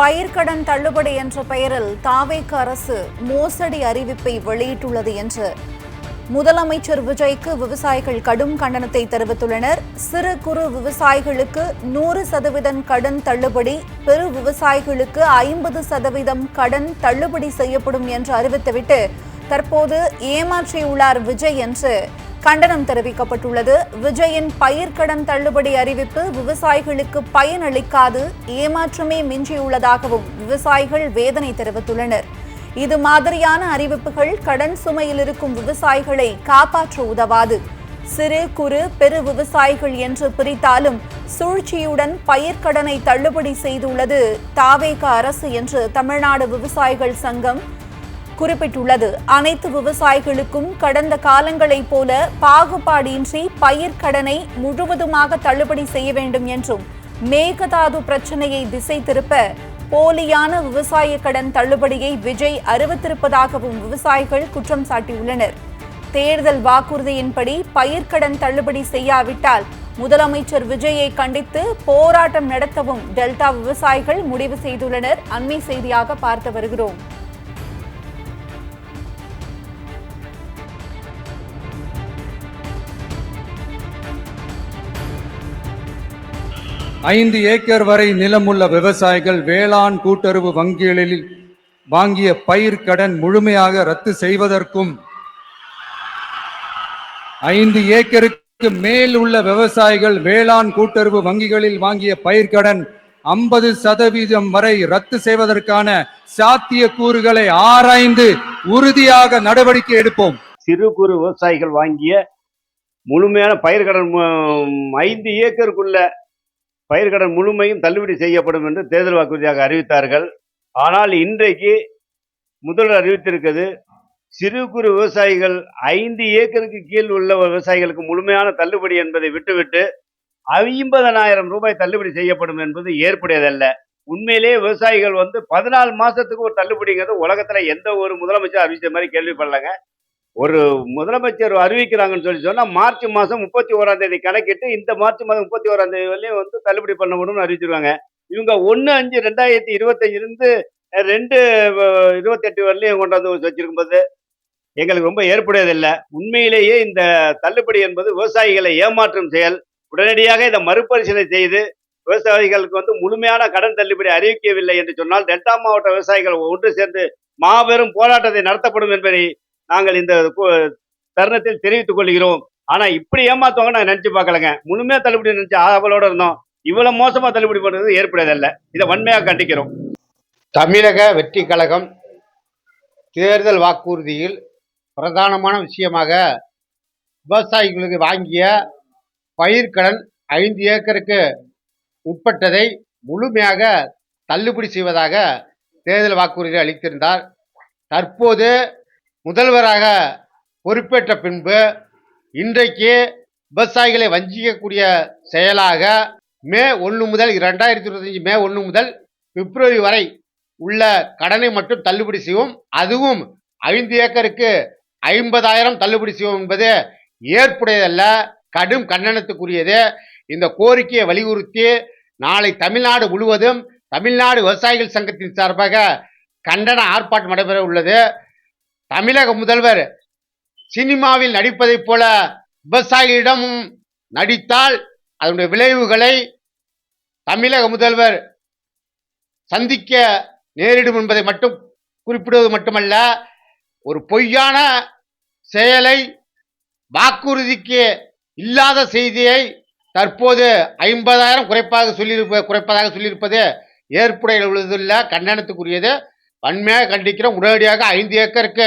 பயிர்க்கடன் தள்ளுபடி என்ற பெயரில் தாவேக அரசு மோசடி அறிவிப்பை வெளியிட்டுள்ளது என்று முதலமைச்சர் விஜய்க்கு விவசாயிகள் கடும் கண்டனத்தை தெரிவித்துள்ளனர். சிறு குறு விவசாயிகளுக்கு 100% கடன் தள்ளுபடி, பெரு விவசாயிகளுக்கு 50% கடன் தள்ளுபடி செய்யப்படும் என்று அறிவித்துவிட்டு தற்போது ஏமாற்றியுள்ளார் விஜய் என்று கண்டனம் தெரிவிக்கப்பட்டுள்ளது. விஜயின் பயிர்க்கடன் தள்ளுபடி அறிவிப்பு விவசாயிகளுக்கு பயனளிக்காது, ஏமாற்றமே மிஞ்சியுள்ளதாகவும் விவசாயிகள் வேதனை தெரிவித்துள்ளனர். இது மாதிரியான அறிவிப்புகள் கடன் சுமையில் இருக்கும் விவசாயிகளை காப்பாற்ற உதவாது. சிறு குறு பெரு விவசாயிகள் என்று பிரித்தாலும் சூழ்ச்சியுடன் பயிர்க்கடனை தள்ளுபடி செய்துள்ளது தாவேக அரசு என்று தமிழ்நாடு விவசாயிகள் சங்கம் குறிப்பிட்டுள்ளது. அனைத்து விவசாயிகளுக்கும் கடந்த காலங்களைப் போல பாகுபாடின்றி பயிர்க்கடனை முழுவதுமாக தள்ளுபடி செய்ய வேண்டும் என்றும், மேகதாது பிரச்சனையை திசை திருப்ப போலியான விவசாய கடன் தள்ளுபடியை விஜய் அறிவித்திருப்பதாகவும் விவசாயிகள் குற்றம் சாட்டியுள்ளனர். தேர்தல் வாக்குறுதியின்படி பயிர்க்கடன் தள்ளுபடி செய்யாவிட்டால் முதலமைச்சர் விஜயை கண்டித்து போராட்டம் நடத்தவும் டெல்டா விவசாயிகள் முடிவு செய்துள்ளனர். அண்மை செய்தியாக பார்த்து வருகிறோம். 5 ஏக்கர் வரை நிலமுள்ள விவசாயிகள் வேளாண் கூட்டுறவு வங்கிகளில் வாங்கிய பயிர்க்கடன் முழுமையாக ரத்து செய்வதற்கும், 5 ஏக்கருக்கு மேல் உள்ள விவசாயிகள் வேளாண் கூட்டுறவு வங்கிகளில் வாங்கிய பயிர்க்கடன் 50% வரை ரத்து செய்வதற்கான சாத்திய கூறுகளை ஆராய்ந்து உறுதியாக நடவடிக்கை எடுப்போம். சிறு குறு விவசாயிகள் வாங்கிய முழுமையான பயிர்க்கடன் 5 ஏக்கருக்குள்ள பயிர்க்கடன் முழுமையும் தள்ளுபடி செய்யப்படும் என்று தேர்தல் வாக்குறுதியாக அறிவித்தார்கள். ஆனால் இன்றைக்கு முதல்வர் அறிவித்திருக்கிறது, சிறு குறு விவசாயிகள் 5 ஏக்கருக்கு கீழ் உள்ள விவசாயிகளுக்கு முழுமையான தள்ளுபடி என்பதை விட்டுவிட்டு 50,000 ரூபாய் தள்ளுபடி செய்யப்படும் என்பது ஏற்புடையதல்ல. உண்மையிலேயே விவசாயிகள் 14 மாசத்துக்கு ஒரு தள்ளுபடிங்கிறது உலகத்துல எந்த ஒரு முதலமைச்சர் அறிவிச்ச மாதிரி கேள்விப்படலங்க. ஒரு முதலமைச்சர் அறிவிக்கிறாங்கன்னு சொன்னா மார்ச் மாதம் 31ஆம் தேதி கணக்கிட்டு இந்த மார்ச் மாதம் 31ஆம் தேதி வரையும் தள்ளுபடி பண்ணணும்னு அறிவிச்சிருவாங்க. இவங்க 1/5/2025 2/28 வரலையும் கொண்டாந்து வச்சிருக்கும் போது எங்களுக்கு ரொம்ப ஏற்புடையதில்லை. உண்மையிலேயே இந்த தள்ளுபடி என்பது விவசாயிகளை ஏமாற்றும் செயல். உடனடியாக இதை மறுபரிசீலனை செய்து விவசாயிகளுக்கு முழுமையான கடன் தள்ளுபடி அறிவிக்கவில்லை என்று சொன்னால் டெல்டா மாவட்ட விவசாயிகள் ஒன்று சேர்ந்து மாபெரும் போராட்டத்தை நடத்தப்படும் என்பதை நாங்கள் இந்த தருணத்தில் தெரிவித்துக் கொள்கிறோம். ஆனா இப்படி ஏமாத்துவாங்க நான் நினைச்சு பார்க்கலங்க. முழுமையா தள்ளுபடி நினைச்சு ஆவலோட இருந்தோம். இவ்வளவு மோசமா தள்ளுபடி பண்றது ஏற்புடையதல்ல. இதை வன்மையாக கண்டிக்கிறோம். தமிழக வெற்றி கழகம் தேர்தல் வாக்குறுதியில் பிரதானமான விஷயமாக விவசாயிகளுக்கு வாங்கிய பயிர்க்கடன் 5 ஏக்கருக்கு உட்பட்டதை முழுமையாக தள்ளுபடி செய்வதாக தேர்தல் வாக்குறுதி அளித்திருந்தார். தற்போது முதல்வராக பொறுப்பேற்ற பின்பு இன்றைக்கு விவசாயிகளை வஞ்சிக்கக்கூடிய செயலாக மே 1 முதல் 2025 மே 1 முதல் பிப்ரவரி வரை உள்ள கடனை மட்டும் தள்ளுபடி செய்வோம், அதுவும் 5 ஏக்கருக்கு 50,000 தள்ளுபடி செய்வோம் என்பது ஏற்புடையதல்ல, கடும் கண்டனத்துக்குரியது. இந்த கோரிக்கையை வலியுறுத்தி நாளை தமிழ்நாடு முழுவதும் தமிழ்நாடு விவசாயிகள் சங்கத்தின் சார்பாக கண்டன ஆர்ப்பாட்டம் நடைபெற உள்ளது. தமிழக முதல்வர் சினிமாவில் நடிப்பதைப் போல விவசாயிகளிடமும் நடித்தால் அதனுடைய விளைவுகளை தமிழக முதல்வர் சந்திக்க நேரிடும் என்பதை மட்டும் குறிப்பிடுவது மட்டுமல்ல, ஒரு பொய்யான செயலை, வாக்குறுதிக்கு இல்லாத செய்தியை தற்போது 50,000 குறைப்பதாக சொல்லியிருப்பது ஏற்புடைய உள்ளதில்லை, கண்டனத்துக்குரியது. வன்மையாக கண்டிக்கிறோம். உடனடியாக 5 ஏக்கருக்கு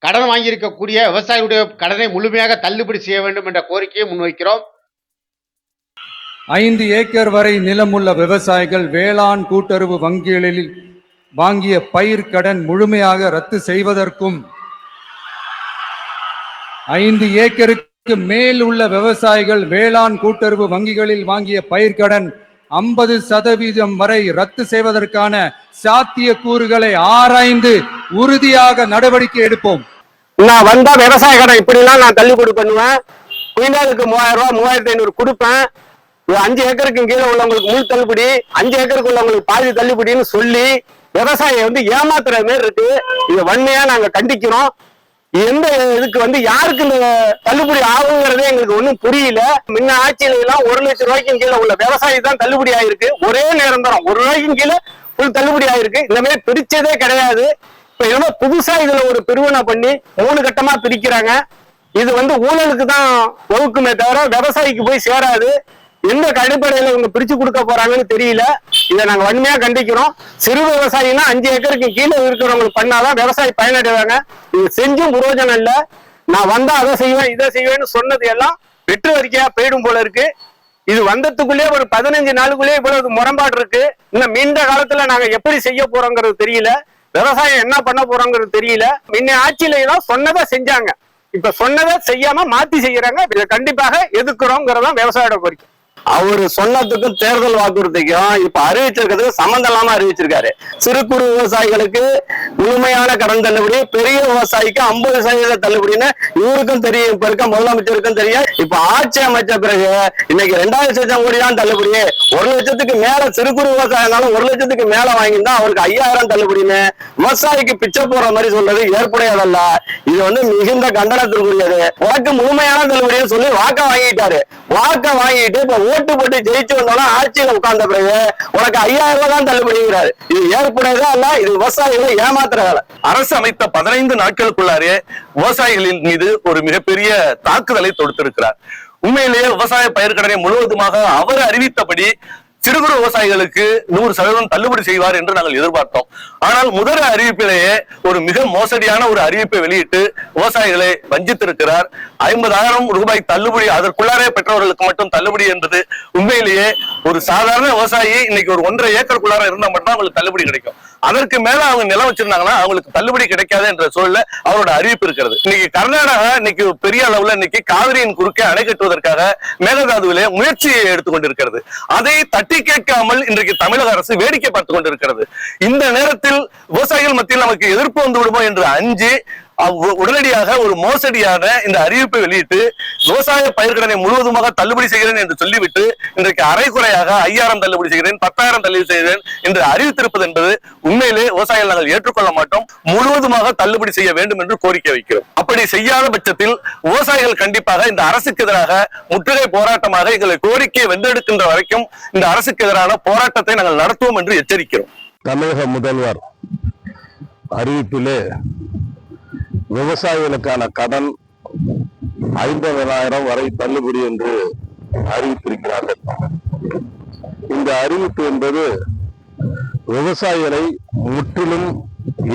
கடன் வாங்கியிருக்கக்கூடிய விவசாயிகளுடைய கடனை முழுமையாக தள்ளுபடி செய்ய வேண்டும் என்ற கோரிக்கையை முன்வைக்கிறோம். 5 ஏக்கர் வரை நிலமுள்ள விவசாயிகள் வேளாண் கூட்டுறவு வங்கிகளில் வாங்கிய பயிர்க்கடன் முழுமையாக ரத்து செய்வதற்கும், 5 ஏக்கருக்கு மேல் உள்ள விவசாயிகள் வேளாண் கூட்டுறவு வங்கிகளில் வாங்கிய பயிர்க்கடன் 50% வரை ரத்து செய்வதற்கான சாத்திய கூறுகளை ஆராய்ந்து உறுதியாக நடவடிக்கை எடுப்போம். நான் வந்தா விவசாய கடன் இப்படிலாம் நான் தள்ளுபடி பண்ணுவேன். குவிண்டாலுக்கு 3000 ரூபாய் 3500 கொடுப்பேன். 5 ஏக்கருக்கு கீழே உள்ளவங்களுக்கு முழு தள்ளுபடி, 5 ஏக்கருக்கு உள்ளவங்களுக்கு பாதி தள்ளுபடின்னு சொல்லி விவசாயியை ஏமாத்துற மாதிரி இருக்கு. இதை வன்மையா நாங்க கண்டிக்கிறோம். எந்த இதுக்கு யாருக்கு இந்த தள்ளுபடி ஆகுங்கிறதே எங்களுக்கு ஒண்ணும் புரியல. முன்ன ஆட்சியில எல்லாம் 1 லட்சம் ரூபாய்க்கும் கீழே உள்ள விவசாயி தான் தள்ளுபடி ஆயிருக்கு. ஒரே நேரம் தரம் 1 ரூபாய்க்கும் கீழே ஃபுல் தள்ளுபடி ஆயிருக்கு. இந்த மாதிரி பிரிச்சதே கிடையாது. இப்ப என்னமோ புதுசா இதுல ஒரு பிரிவினை பண்ணி 3 கட்டமா பிரிக்கிறாங்க. இது ஊழலுக்கு தான் வகுக்குமே தவிர விவசாயிக்கு போய் சேராது. எந்த அடிப்படையில இவங்க பிரிச்சு கொடுக்க போறாங்கன்னு தெரியல. இதை நாங்க வன்மையா கண்டிக்கிறோம். சிறு விவசாயினா 5 ஏக்கருக்கு கீழே இருக்கிறவங்களுக்கு பண்ணாதான் விவசாயி பயனடைவாங்க. இது செஞ்சும் புரோஜனம் இல்ல. நான் வந்தா அதை செய்வேன் இதை செய்வேன்னு சொன்னது எல்லாம் வெற்று அறிக்கையா போயிடும் போல இருக்கு. இது வந்ததுக்குள்ளேயே ஒரு 15 நாளுக்குள்ளேயே இவ்வளவு முரண்பாடு இருக்கு. இன்னும் நீண்ட காலத்துல நாங்க எப்படி செய்ய போறோங்கிறது தெரியல. விவசாயம் என்ன பண்ண போறோங்கிறது தெரியல. முன்ன ஆட்சியில எல்லாம் சொன்னதை செஞ்சாங்க. இப்ப சொன்னதை செய்யாம மாத்தி செய்யறாங்க. இதை கண்டிப்பாக எதிர்க்கிறோங்கிறதான் விவசாயோட கோரிக்கை. அவரு சொன்னதுக்கும் தேர்தல் வாக்குறுதிக்கும் இப்ப அறிவிச்சிருக்கிறதுக்கு சம்பந்தம் இல்லாம அறிவிச்சிருக்காரு. சிறு குறு விவசாயிகளுக்கு முழுமையான கடன் தள்ளுபடி, பெரிய விவசாயிக்கு 50% தள்ளுபடின்னு இவருக்கும் தெரியும், இப்ப இருக்க முதலமைச்சருக்கும் தெரியும். இப்ப ஆட்சி அமைச்ச பிறகு இன்னைக்கு 2,00,000 கோடி தான் தள்ளுபடி. 1 லட்சத்துக்கு மேல சிறு குறு விவசாயம் 1 லட்சத்துக்கு மேல வாங்கியிருந்தா அவருக்கு 5,000 தள்ளுபடின்னு விவசாயிக்கு பிச்சை போற மாதிரி சொல்றது ஏற்புடையதல்ல. இது மிகுந்த கண்டனத்திற்குரியது. உனக்கு முழுமையான தள்ளுபடின்னு சொல்லி வாக்க வாங்கிட்டாரு. வாக்க வாங்கிட்டு இப்ப ஓட்டு போட்டு ஜெயிச்சு வந்தோம்னா ஆட்சியில உட்கார்ந்த பிறகு உனக்கு 5,000 ரூபாய் தான் தள்ளுபடிங்கிறாரு. இது ஏற்புடையதா இல்ல? இது விவசாயிகளை ஏமாத்துற வேலை. அரசு அமைத்த 15 நாட்களுக்குள்ளாரே விவசாயிகளின் மீது ஒரு மிகப்பெரிய தாக்குதலை தொடுத்திருக்கிறார். உண்மையிலேயே விவசாய பயிர்க்கடனை முழுவதுமாக அவர் அறிவித்தபடி சிறு குறு விவசாயிகளுக்கு 100% தள்ளுபடி செய்வார் என்று நாங்கள் எதிர்பார்த்தோம். ஆனால் முதல் அறிவிப்பிலேயே ஒரு மிக மோசடியான ஒரு அறிவிப்பை வெளியிட்டு விவசாயிகளை வஞ்சித்திருக்கிறார். 50,000 ரூபாய் தள்ளுபடி அதற்குள்ளாரே பெற்றவர்களுக்கு மட்டும் தள்ளுபடி என்பது உண்மையிலேயே ஒரு சாதாரண விவசாயி இன்னைக்கு ஒரு 1.5 ஏக்கருக்குள்ளார இருந்தா மட்டும் அவங்களுக்கு தள்ளுபடி கிடைக்கும். அதற்கு மேல அவங்க நிலம் வச்சிருந்தாங்கன்னா அவங்களுக்கு தள்ளுபடி கிடைக்காது என்ற சூழல்ல அவரோட அறிவிப்பு இருக்கிறது. இன்னைக்கு கர்நாடகா இன்னைக்கு பெரிய அளவுல இன்னைக்கு காவிரியின் குறுக்கே அணை கட்டுவதற்காக மேகதாதுவிலே முயற்சியை எடுத்துக்கொண்டிருக்கிறது. அதை தட்டி கேட்காமல் இன்றைக்கு தமிழக அரசு வேடிக்கை பார்த்துக் கொண்டிருக்கிறது. இந்த நேரத்தில் விவசாயிகள் மத்தியில் நமக்கு எதிர்ப்பு வந்து விடுமோ என்று அஞ்சு உடனடியாக ஒரு மோசடியான இந்த அறிவிப்பை வெளியிட்டு விவசாய பயிர்க்கடனை முழுவதுமாக தள்ளுபடி செய்கிறேன் என்று சொல்லிவிட்டு இன்றைக்கு அரைக்குறையாக 5,000 தள்ளுபடி செய்கிறேன், 10,000 தள்ளுபடி செய்கிறேன் என்று அறிவித்திருப்பது என்பது உண்மையிலே விவசாயிகள் நாங்கள் ஏற்றுக்கொள்ள மாட்டோம். முழுவதுமாக தள்ளுபடி செய்ய வேண்டும் என்று கோரிக்கை வைக்கிறோம். அப்படி செய்யாத பட்சத்தில் விவசாயிகள் கண்டிப்பாக இந்த அரசுக்கு எதிராக முற்றுகை போராட்டமாக எங்களை கோரிக்கையை வென்றெடுக்கின்ற வரைக்கும் இந்த அரசுக்கு எதிரான போராட்டத்தை நாங்கள் நடத்துவோம் என்று எச்சரிக்கிறோம். தமிழக முதல்வர் அறிவிப்பிலே விவசாயிகளுக்கான கடன் 50,000 வரை தள்ளுபடி என்று அறிவித்திருக்கிறார்கள். இந்த அறிவிப்பு என்பது விவசாயிகளை முற்றிலும்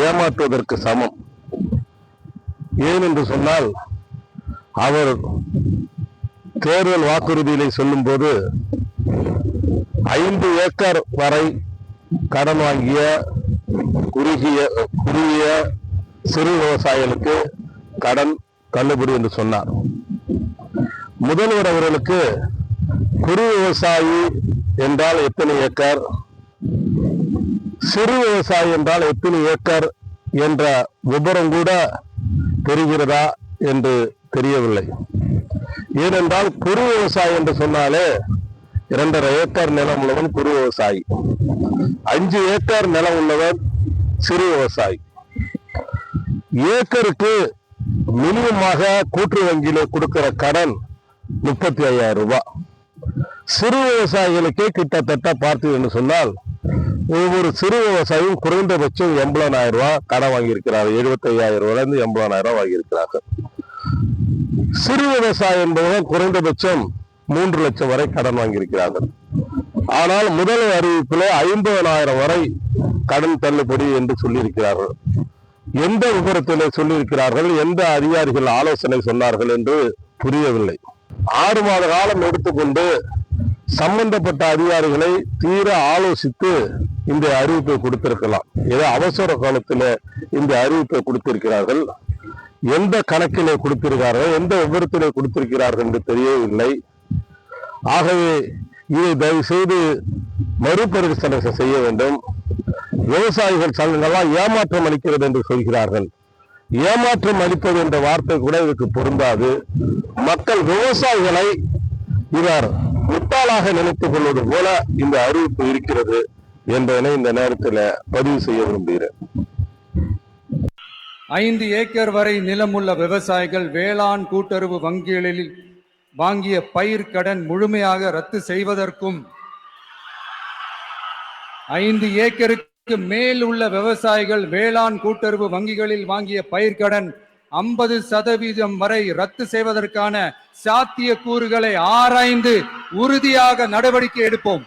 ஏமாற்றுவதற்கு சமம். ஏன் என்று சொன்னால், அவர் தேர்தல் வாக்குறுதியிலே சொல்லும் போது 5 ஏக்கர் வரை கடன் வாங்கிய குறுகிய சிறு விவசாயிகளுக்கு கடன் தள்ளுபடி என்று சொன்னார். முதல்வர் அவர்களுக்கு குறு விவசாயி என்றால் எத்தனை ஏக்கர், சிறு விவசாயி என்றால் எத்தனை ஏக்கர் என்ற விபரம் கூட தெரிகிறதா என்று தெரியவில்லை. ஏனென்றால் குறு விவசாயி என்று சொன்னாலே 2.5 ஏக்கர் நிலம் உள்ளவன் குறு விவசாயி, 5 ஏக்கர் நிலம் உள்ளவர் சிறு விவசாயி. ஏக்கருக்கு மினிமமாக கூட்டுறவு வங்கியில கொடுக்கிற கடன் 35,000 ரூபாய். சிறு விவசாயிகளுக்கே கிட்டத்தட்ட பார்த்தீர்கள் என்று சொன்னால் ஒவ்வொரு சிறு விவசாயியும் குறைந்தபட்சம் 80,000 ரூபாய் கடன் வாங்கியிருக்கிறார். 75,000 ரூபாயிலிருந்து 80,000 ரூபாய் வாங்கியிருக்கிறார்கள். சிறு விவசாயம் என்பதுதான் குறைந்தபட்சம் 3 லட்சம் வரை கடன் வாங்கியிருக்கிறார்கள். ஆனால் முதல் அறிவிப்பிலே 50,000 வரை கடன் தள்ளுபடி என்று சொல்லியிருக்கிறார்கள். எந்த விபரத்திலே சொல்லியிருக்கிறார்கள், எந்த அதிகாரிகள் ஆலோசனை சொன்னார்கள் என்று புரியவில்லை. 6 மாத காலம் எடுத்துக்கொண்டு சம்பந்தப்பட்ட அதிகாரிகளை தீர ஆலோசித்து இந்த அறிவிப்பை கொடுத்திருக்கலாம். ஏதோ அவசர காலத்தில் இந்த அறிவிப்பை கொடுத்திருக்கிறார்கள். எந்த கணக்கிலே கொடுத்திருக்கிறார்கள், எந்த விபரத்திலே கொடுத்திருக்கிறார்கள் என்று தெரியவில்லை. ஆகவே இதை தயவு செய்து மறுபரிசீலனை செய்ய வேண்டும். விவசாயிகள் சங்கங்கள்லாம் ஏமாற்றம் அளிக்கிறது என்று சொல்கிறார்கள். ஏமாற்றம் அளிப்பது என்ற வார்த்தை கூட இதுக்கு பொருந்தாது. மக்கள் விவசாயிகளை இவர் முட்டாளாக நினைத்துக் கொள்வது போல இந்த அறிவிப்பு இருக்கிறது என்பதனை இந்த நேரத்தில் பதிவு செய்ய விரும்புகிறேன். 5 ஏக்கர் வரை நிலமுள்ள விவசாயிகள் வேளாண் கூட்டுறவு வங்கிகளில் வாங்கிய பயிர் கடன் முழுமையாக ரத்து செய்வதற்கும் 5 ஏக்கருக்கு மேல் உள்ள விவசாயிகள் வேளாண் கூட்டுறவு வங்கிகளில் வாங்கிய பயிர்க்கடன் 50% வரை ரத்து செய்வதற்கான சாத்திய கூறுகளை ஆராய்ந்து உறுதியாக நடவடிக்கை எடுப்போம்.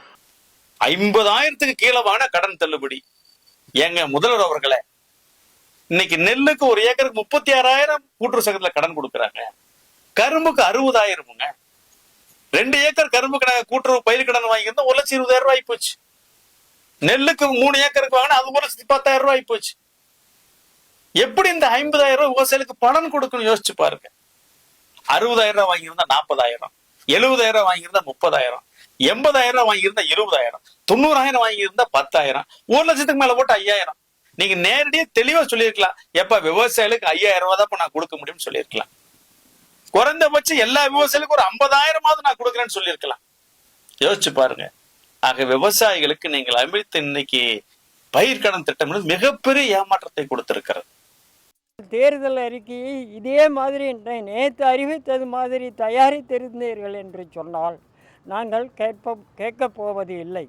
50,000க்கு கீழவான கடன் தள்ளுபடி. ஏங்க முதல்வர் அவர்களே, இன்னைக்கு நெல்லுக்கு 1 ஏக்கருக்கு 36,000 கூட்டுறவு சங்கத்துல கடன் கொடுக்குறாங்க. கரும்புக்கு 60,000. 2 ஏக்கர் கரும்பு கூட்டுறவு பயிர் கடன் வாங்கியிருந்தா 1,20,000 ரூபாய் போச்சு. நெல்லுக்கு 3 ஏக்கருக்கு வாங்கினா அது 1,10,000 ரூபாய் போச்சு. எப்படி இந்த 50,000 ரூபாய் விவசாயிகளுக்கு பலன் கொடுக்கணும் யோசிச்சு பாருங்க. 60,000 ரூபாய் வாங்கியிருந்தா 40,000, 70,000 ரூபாய் வாங்கியிருந்தா 30,000, 80,000 ரூபாய் வாங்கியிருந்தா 20,000, 90,000 வாங்கியிருந்தா 10,000, 1 லட்சத்துக்கு மேல போட்டு 5,000. நீங்க நேரடியா தெளிவா சொல்லியிருக்கலாம், எப்ப விவசாயிகளுக்கு 5,000 ரூபாய் தான் நான் கொடுக்க முடியும்னு சொல்லியிருக்கலாம். குறைந்தபட்சம் எல்லா விவசாயிகளுக்கும் ஒரு 50,000 நான் கொடுக்குறேன்னு சொல்லியிருக்கலாம். யோசிச்சு பாருங்க. ஆக விவசாயிகளுக்கு நீங்கள் அமைத்த இன்னைக்கு பயிர்க்கடன் திட்டம் மிகப்பெரிய ஏமாற்றத்தை கொடுத்திருக்கிறது. தேர்தல் அறிக்கையை இதே மாதிரி நேற்று அறிவித்தது மாதிரி தயாரித்திருந்தீர்கள் என்று சொன்னால் நாங்கள் கேட்கப் போவது இல்லை.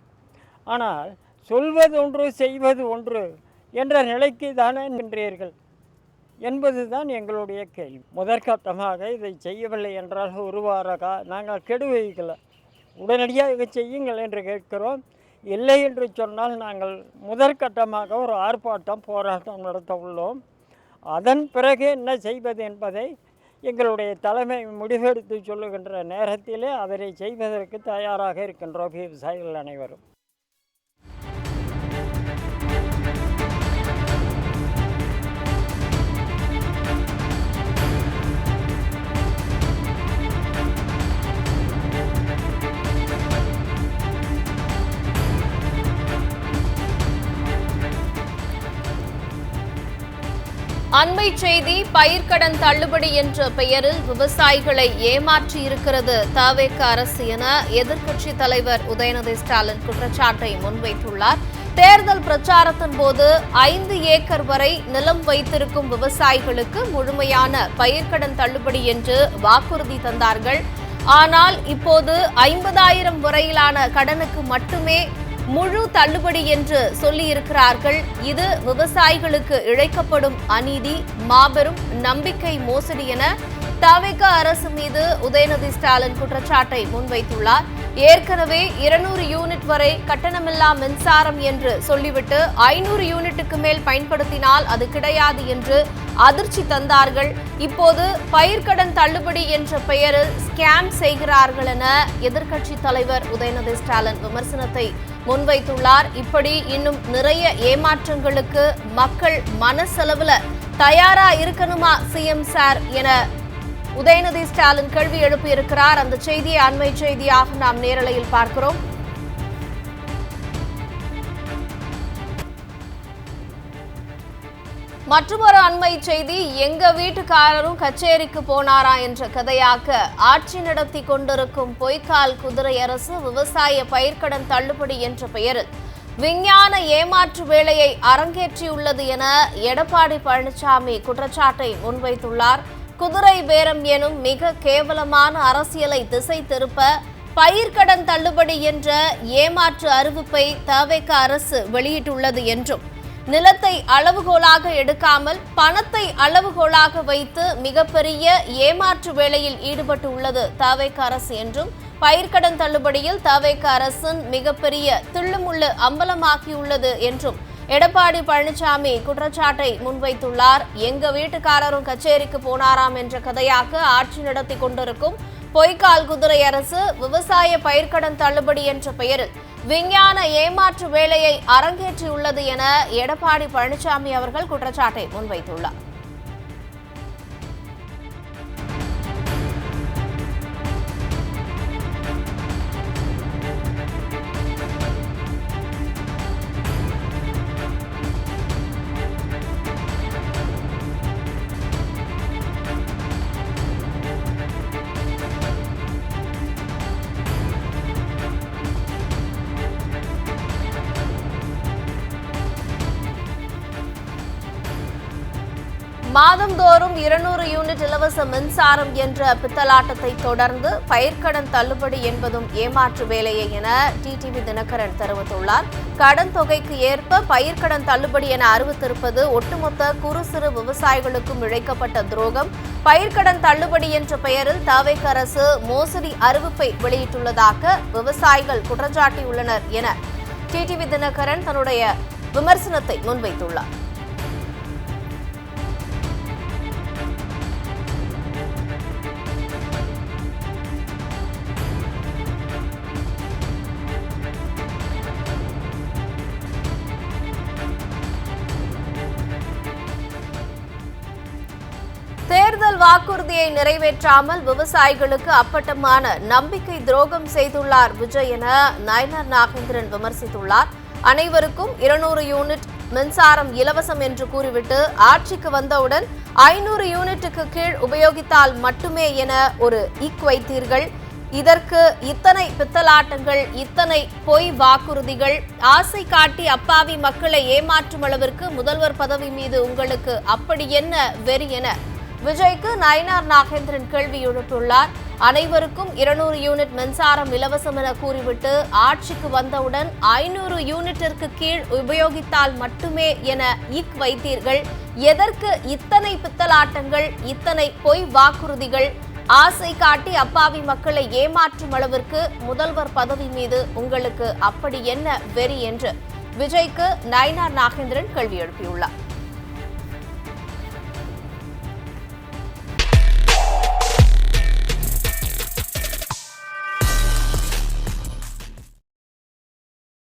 ஆனால் சொல்வது ஒன்று செய்வது ஒன்று என்ற நிலைக்கு தானே நின்றீர்கள் என்பதுதான் எங்களுடைய கேள்வி. முதற்கட்டமாக இதை செய்யவில்லை என்றால் 1 வார நாங்கள் கெடு வைக்கல, உடனடியாக செய்யுங்கள் என்று கேட்கிறோம். இல்லை என்று சொன்னால் நாங்கள் முதற்கட்டமாக ஒரு ஆர்ப்பாட்டம் போராட்டம் நடத்த உள்ளோம். அதன் பிறகு என்ன செய்வது என்பதை எங்களுடைய தலைமை முடிவெடுத்து சொல்லுகின்ற நேரத்திலே அதனை செய்வதற்கு தயாராக இருக்கின்றோம் விவசாயிகள் அனைவரும். அண்மை செய்தி. பயிர்க்கடன் தள்ளுபடி என்ற பெயரில் விவசாயிகளை ஏமாற்றி இருக்கிறது தவேக அரசு என எதிர்க்கட்சி தலைவர் உதயநிதி ஸ்டாலின் குற்றச்சாட்டை முன்வைத்துள்ளார். தேர்தல் பிரச்சாரத்தின் போது 5 ஏக்கர் வரை நிலம் வைத்திருக்கும் விவசாயிகளுக்கு முழுமையான பயிர்க்கடன் தள்ளுபடி என்று வாக்குறுதி தந்தார்கள். ஆனால் இப்போது 50,000 வரையிலான கடனுக்கு மட்டுமே முழு தள்ளுபடி என்று சொல்லியிருக்கிறார்கள். இது விவசாயிகளுக்கு இழைக்கப்படும் அநீதி, மாபெரும் நம்பிக்கை மோசடி என தவேக அரசு மீது உதயநிதி ஸ்டாலின் குற்றச்சாட்டை முன்வைத்துள்ளார். ஏற்கனவே 200 யூனிட் வரை கட்டணமில்லா மின்சாரம் என்று சொல்லிவிட்டு 500 யூனிட்டுக்கு மேல் பயன்படுத்தினால் அது கிடையாது என்று அதிர்ச்சி தந்தார்கள். இப்போது பயிர்க்கடன் தள்ளுபடி என்ற பெயரில் ஸ்கேம் செய்கிறார்கள் என எதிர்க்கட்சி தலைவர் உதயநிதி ஸ்டாலின் விமர்சனத்தை முன்வைத்துள்ளார். இப்படி இன்னும் நிறைய ஏமாற்றங்களுக்கு மக்கள் மனசெலவுல தயாரா இருக்கணுமா சிஎம் சார் என உதயநிதி ஸ்டாலின் கேள்வி எழுப்பியிருக்கிறார். அந்த செய்தியை அண்மை செய்தியாக நாம் நேரலையில் பார்க்கிறோம். மற்றொரு அண்மை செய்தி. எங்க வீட்டுக்காரரும் கச்சேரிக்கு போனாரா என்ற கதையாக்க ஆட்சி நடத்தி கொண்டிருக்கும் பொய்க்கால் குதிரை அரசு விவசாய பயிர்க்கடன் தள்ளுபடி என்ற பெயரில் விஞ்ஞான ஏமாற்று வேலையை அரங்கேற்றியுள்ளது என எடப்பாடி பழனிசாமி குற்றச்சாட்டை முன்வைத்துள்ளார். குதிரை பேரம் எனும் மிக கேவலமான அரசியலை திசை திருப்ப பயிர்க்கடன் தள்ளுபடி என்ற ஏமாற்று அறிவிப்பை தவேக அரசு வெளியிட்டுள்ளது என்றும், நிலத்தை அளவுகோலாக எடுக்காமல் பணத்தை அளவுகோலாக வைத்து மிகப்பெரிய ஏமாற்று வேலையில் ஈடுபட்டு உள்ளது தவேக அரசு என்றும், பயிர்க்கடன் தள்ளுபடியில் தவேக அரசின் மிகப்பெரிய தில்லுமுள்ளு அம்பலமாகியுள்ளது என்றும் எடப்பாடி பழனிசாமி குற்றச்சாட்டை முன்வைத்துள்ளார். எங்க வீட்டுக்காரரும் கச்சேரிக்கு போனாராம் என்ற கதையாக ஆட்சி நடத்தி கொண்டிருக்கும் பொய்க்கால் குதிரை அரசு விவசாய பயிர்க்கடன் தள்ளுபடி என்ற பெயரில் விஞ்ஞான ஏமாற்று வேலையை அரங்கேற்றியுள்ளது என எடப்பாடி பழனிசாமி அவர்கள் குற்றச்சாட்டை முன்வைத்துள்ளார். மாதந்தோறும் 200 யூனிட் இலவச மின்சாரம் என்ற பித்தலாட்டத்தை தொடர்ந்து பயிர்க்கடன் தள்ளுபடி என்பதும் ஏமாற்று வேலையே என டிடிவி தினகரன் தெரிவித்துள்ளார். கடன் தொகைக்கு ஏற்ப பயிர்க்கடன் தள்ளுபடி என அறிவித்திருப்பது ஒட்டுமொத்த குறு சிறு விவசாயிகளுக்கும் இழைக்கப்பட்ட துரோகம். பயிர்க்கடன் தள்ளுபடி என்ற பெயரில் தவிக அரசு மோசடி அறிவிப்பை வெளியிட்டுள்ளதாக விவசாயிகள் குற்றச்சாட்டியுள்ளனர் என டிடிவி தினகரன் தன்னுடைய விமர்சனத்தை முன்வைத்துள்ளார். தேர்தல் வாக்குறுதியை நிறைவேற்றாமல் விவசாயிகளுக்கு அப்பட்டமான நம்பிக்கை துரோகம் செய்துள்ளார் விஜய் என நயினார் நாகேந்திரன் விமர்சித்துள்ளார். அனைவருக்கும் 200 யூனிட் மின்சாரம் இலவசம் என்று கூறிவிட்டு ஆட்சிக்கு வந்தவுடன் 500 யூனிட்டுக்கு கீழ் உபயோகித்தால் மட்டுமே என ஒரு வைத்தீர்கள். இதற்கு இத்தனை பித்தலாட்டங்கள், இத்தனை பொய் வாக்குறுதிகள், ஆசை காட்டி அப்பாவி மக்களை ஏமாற்றும் அளவிற்கு முதல்வர் பதவி மீது உங்களுக்கு அப்படி என்ன வெறி என விஜய்க்கு நயினார் நாகேந்திரன் கேள்வி எழுப்பியுள்ளார். அனைவருக்கும் 200 யூனிட் மின்சாரம் இலவசம் என கூறிவிட்டு ஆட்சிக்கு வந்தவுடன் 500 யூனிட்டிற்கு கீழ் உபயோகித்தால் மட்டுமே என வைத்தீர்கள். எதற்கு இத்தனை பித்தலாட்டங்கள், இத்தனை பொய் வாக்குறுதிகள், ஆசை காட்டி அப்பாவி மக்களை ஏமாற்றும் அளவிற்கு முதல்வர் பதவி மீது உங்களுக்கு அப்படி என்ன வெறி என்று விஜய்க்கு நயினார் நாகேந்திரன் கேள்வி எழுப்பியுள்ளார்.